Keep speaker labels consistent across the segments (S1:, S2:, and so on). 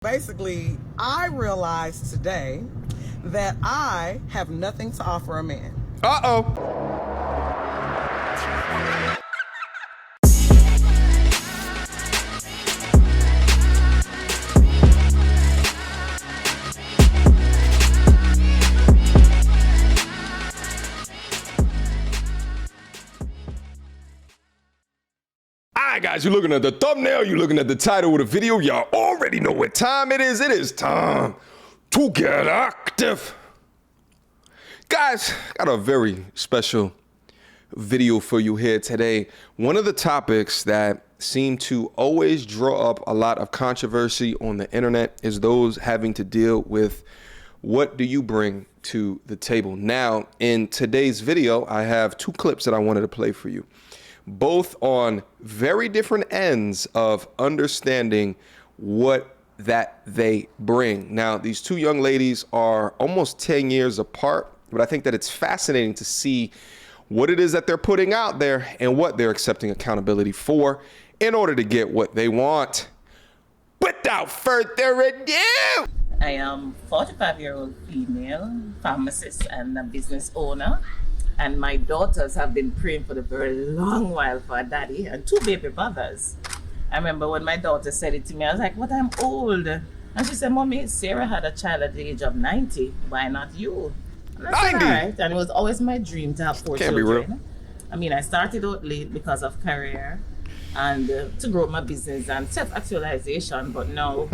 S1: Basically, I realized today that I have nothing to offer a man.
S2: Uh-oh. Alright guys, you're looking at the thumbnail, you're looking at the title of the video, y'all already know what time it is. It is time to get active. Guys, got a very special video for you here today. One of the topics that seem to always draw up a lot of controversy on the internet is those having to deal with what do you bring to the table. Now, in today's video, I have two clips that I wanted to play for you, both on very different ends of understanding what that they bring. Now, these two young ladies are almost 10 years apart, but I think that it's fascinating to see what it is that they're putting out there and what they're accepting accountability for in order to get what they want. Without further ado,
S3: I am 45-year-old female pharmacist and a business owner. And my daughters have been praying for the very long while for a daddy and two baby brothers. I remember when my daughter said it to me, I was like, but I'm old. And she said, Mommy, Sarah had a child at the age of 90. Why not you? And I said,
S2: 90?
S3: all right. And it was always my dream to have four
S2: Can't
S3: children.
S2: be real.
S3: I mean, I started out late because of career and to grow my business and self-actualization. But now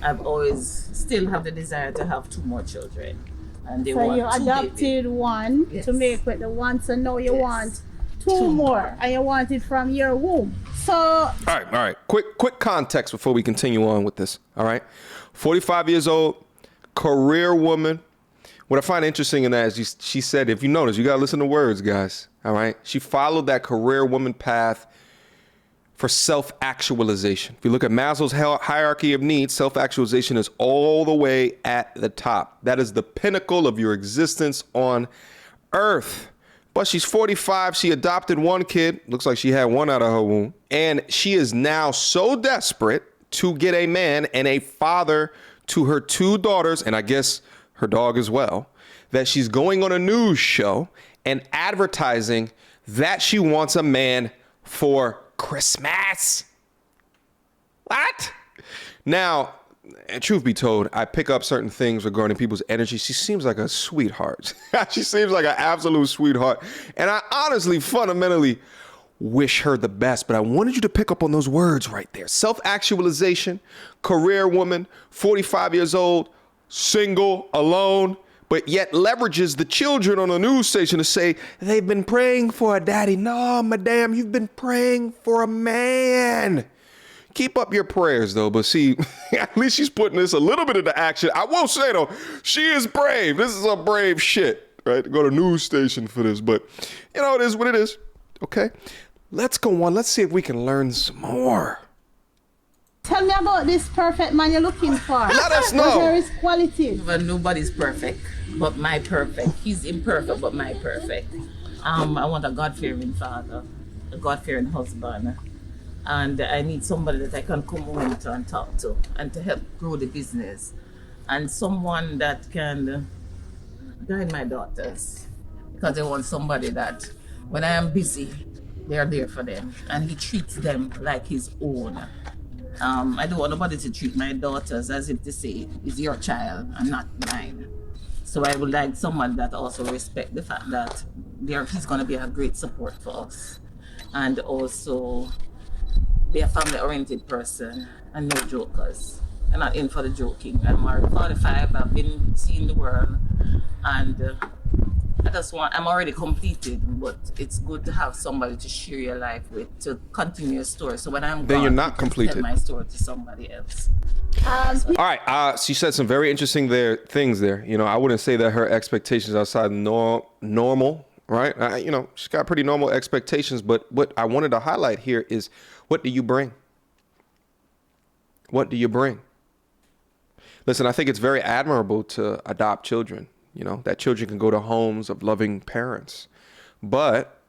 S3: I've always still have the desire to have two more children. And they
S4: So
S3: want
S4: you
S3: two
S4: adopted
S3: babies.
S4: one
S3: Yes.
S4: to make with the one, so now you
S3: Yes.
S4: want two more, and you want it from your womb. So
S2: all right. Quick context before we continue on with this. All right. 45 years old, career woman. What I find interesting in that is she said, if you notice, you got to listen to words, guys. All right. She followed that career woman path for self-actualization. If you look at Maslow's hierarchy of needs, self-actualization is all the way at the top. That is the pinnacle of your existence on Earth. But she's 45. She adopted one kid. Looks like she had one out of her womb. And she is now so desperate to get a man and a father to her two daughters, and I guess her dog as well, that she's going on a news show and advertising that she wants a man for Christmas. What? Now, and truth be told, I pick up certain things regarding people's energy. She seems like a sweetheart. She seems like an absolute sweetheart. And I honestly, fundamentally wish her the best. But I wanted you to pick up on those words right there. Self-actualization, career woman, 45 years old, single, alone, but yet leverages the children on a news station to say they've been praying for a daddy. No, madam, you've been praying for a man. Keep up your prayers, though. But see, at least she's putting this a little bit into action. I will say, though, she is brave. This is a brave shit, right? To go to news station for this. But, you know, it is what it is. Okay? Let's go on. Let's see if we can learn some more.
S4: tell me about this perfect man you're looking for.
S2: Let us
S4: What
S2: know.
S4: are his qualities?
S3: But nobody's perfect, but my perfect. He's imperfect, but my perfect. I want a God-fearing father, a God-fearing husband, and I need somebody that I can come home to and talk to, and to help grow the business, and someone that can guide my daughters, because I want somebody that, when I am busy, they are there for them, and he treats them like his own. I don't want nobody to treat my daughters as if to say, it's your child and not mine. So I would like someone that also respect the fact that he's going to be a great support for us. And also be a family-oriented person and no jokers. I'm not in for the joking. I'm already 45, I've been seeing the world, and I'm already completed, but it's good to have somebody to share your life with, to continue your story. So when I'm
S2: Then
S3: gone,
S2: you're not
S3: you can
S2: completed.
S3: tell my story to somebody else.
S2: All right, she said some very interesting things there. You know, I wouldn't say that her expectations outside normal, right? You know, she's got pretty normal expectations, but what I wanted to highlight here is, what do you bring? What do you bring? Listen, I think it's very admirable to adopt children, you know, that children can go to homes of loving parents. But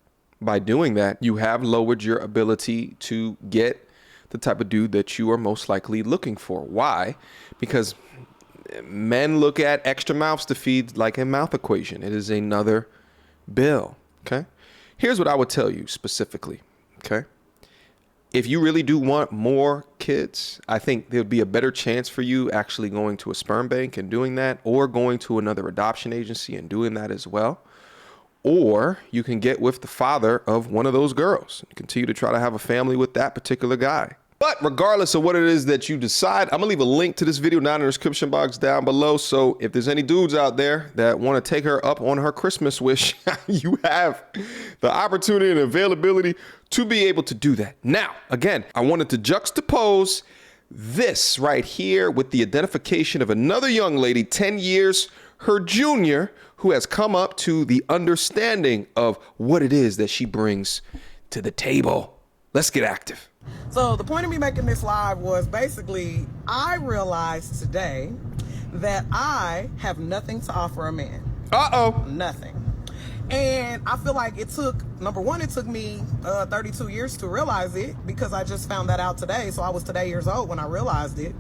S2: by doing that, you have lowered your ability to get the type of dude that you are most likely looking for. Why? Because men look at extra mouths to feed like a mouth equation. It is another bill. Okay. Here's what I would tell you specifically. Okay. If you really do want more kids, I think there'd be a better chance for you actually going to a sperm bank and doing that, or going to another adoption agency and doing that as well. Or you can get with the father of one of those girls and continue to try to have a family with that particular guy. But regardless of what it is that you decide, I'm gonna leave a link to this video down in the description box down below. So if there's any dudes out there that want to take her up on her Christmas wish, you have the opportunity and availability to be able to do that. Now, again, I wanted to juxtapose this right here with the identification of another young lady, 10 years her junior, who has come up to the understanding of what it is that she brings to the table. Let's get active.
S1: So the point of me making this live was basically, I realized today that I have nothing to offer a man.
S2: Uh-oh.
S1: Nothing. And I feel like it took, number one, it took me 32 years to realize it, because I just found that out today. So I was today years old when I realized it.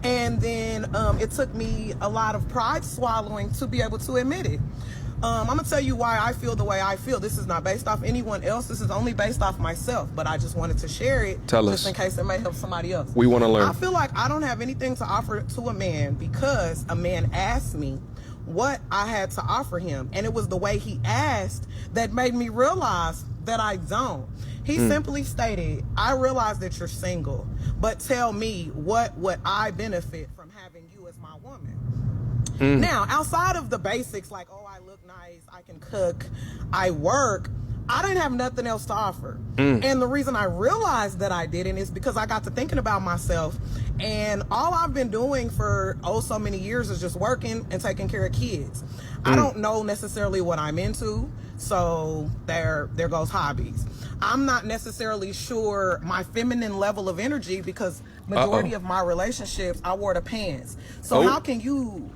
S1: And then it took me a lot of pride swallowing to be able to admit it. I'm gonna tell you why I feel the way I feel. This is not based off anyone else. This is only based off myself, but I just wanted to share it.
S2: Tell us.
S1: Just in case it may help somebody else.
S2: We want to learn.
S1: I feel like I don't have anything to offer to a man because a man asked me what I had to offer him. And it was the way he asked that made me realize that I don't. He simply stated, I realize that you're single, but tell me what would I benefit from having you as my woman? Now, outside of the basics, like, oh, I look nice, I can cook, I work, I didn't have nothing else to offer. And the reason I realized that I didn't is because I got to thinking about myself, and all I've been doing for so many years is just working and taking care of kids. I don't know necessarily what I'm into, so there goes hobbies. I'm not necessarily sure my feminine level of energy, because majority of my relationships, I wore the pants. So how can you,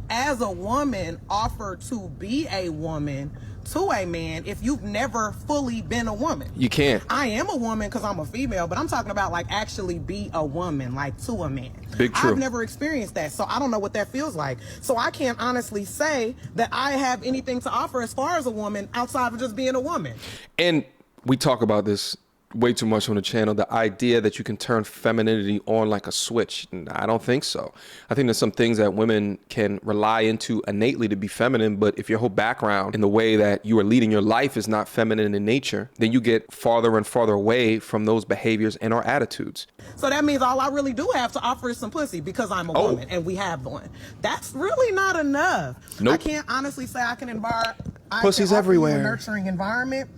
S1: as a woman, offer to be a woman to a man if you've never fully been a woman?
S2: You can't.
S1: I am a woman because I'm a female, but I'm talking about like actually be a woman, like to a man.
S2: Big true.
S1: I've never experienced that, so I don't know what that feels like. So I can't honestly say that I have anything to offer as far as a woman outside of just being a woman.
S2: And we talk about this way too much on the channel, the idea that you can turn femininity on like a switch. I don't think so. I think there's some things that women can rely into innately to be feminine, but if your whole background and the way that you are leading your life is not feminine in nature, then you get farther and farther away from those behaviors and our attitudes.
S1: So that means all I really do have to offer is some pussy because I'm a woman and we have one. That's really not enough.
S2: Nope.
S1: I can't honestly say I can
S2: Pussy's everywhere.
S1: a nurturing environment,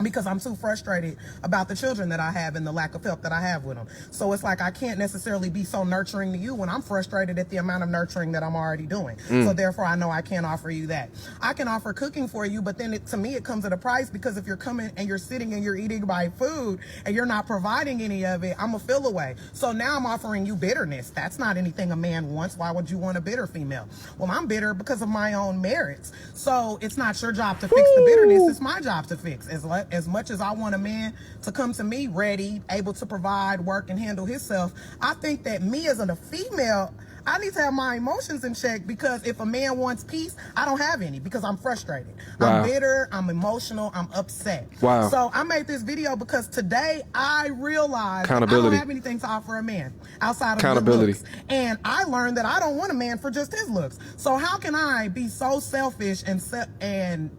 S1: because I'm too frustrated about the children that I have and the lack of help that I have with them. So it's like I can't necessarily be so nurturing to you when I'm frustrated at the amount of nurturing that I'm already doing. So therefore I know I can't offer you that. I can offer cooking for you, but then to me it comes at a price, because if you're coming and you're sitting and you're eating my food and you're not providing any of it, I'm a feel away. So now I'm offering you bitterness. That's not anything a man wants. Why would you want a bitter female? Well, I'm bitter because of my own merits. So it's not your job to fix the bitterness. It's my job to fix. As much as I want a man to come to me ready, able to provide, work, and handle himself, I think that me as a female, I need to have my emotions in check, because if a man wants peace, I don't have any, because I'm frustrated.
S2: Wow.
S1: I'm bitter, I'm emotional, I'm upset.
S2: Wow.
S1: So I made this video because today I realized I
S2: Accountability.
S1: don't have anything to offer a man outside of
S2: Accountability.
S1: good looks. And I learned that I don't want a man for just his looks. So how can I be so selfish and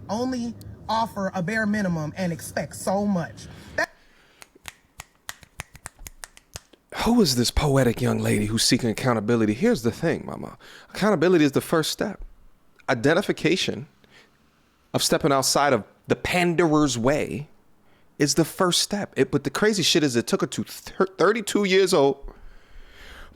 S1: only offer a bare minimum and expect so much?
S2: Who is this poetic young lady who's seeking accountability? Here's the thing, mama. Accountability is the first step. Identification of stepping outside of the panderer's way is the first step. But the crazy shit is it took her to 32 years old,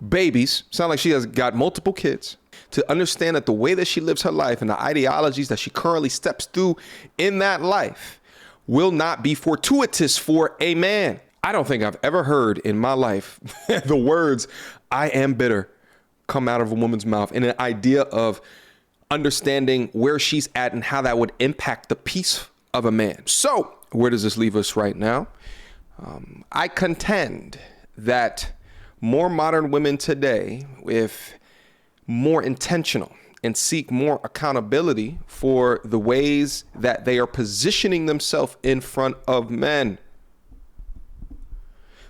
S2: babies, sound like she has got multiple kids, to understand that the way that she lives her life and the ideologies that she currently steps through in that life will not be fortuitous for a man. I don't think I've ever heard in my life the words, I am bitter, come out of a woman's mouth, and an idea of understanding where she's at and how that would impact the peace of a man. So where does this leave us right now? I contend that more modern women today, if more intentional and seek more accountability for the ways that they are positioning themselves in front of men,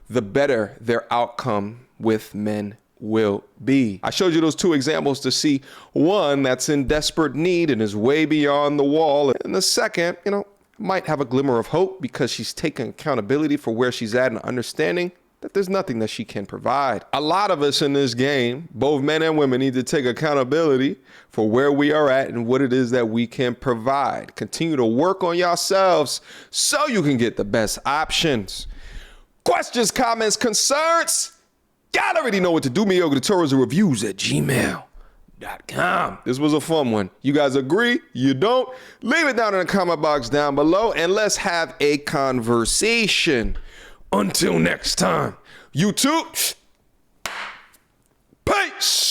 S2: the better their outcome with men will be. I showed you those two examples to see one that's in desperate need and is way beyond the wall. And the second, might have a glimmer of hope because she's taking accountability for where she's at and understanding that there's nothing that she can provide. A lot of us in this game, both men and women, need to take accountability for where we are at and what it is that we can provide. Continue to work on yourselves so you can get the best options. Questions, comments, concerns? Y'all already know what to do. Mediocre tutorials and reviews at gmail.com. This was a fun one. You guys agree? You don't? Leave it down in the comment box down below and let's have a conversation. Until next time, YouTube, peace.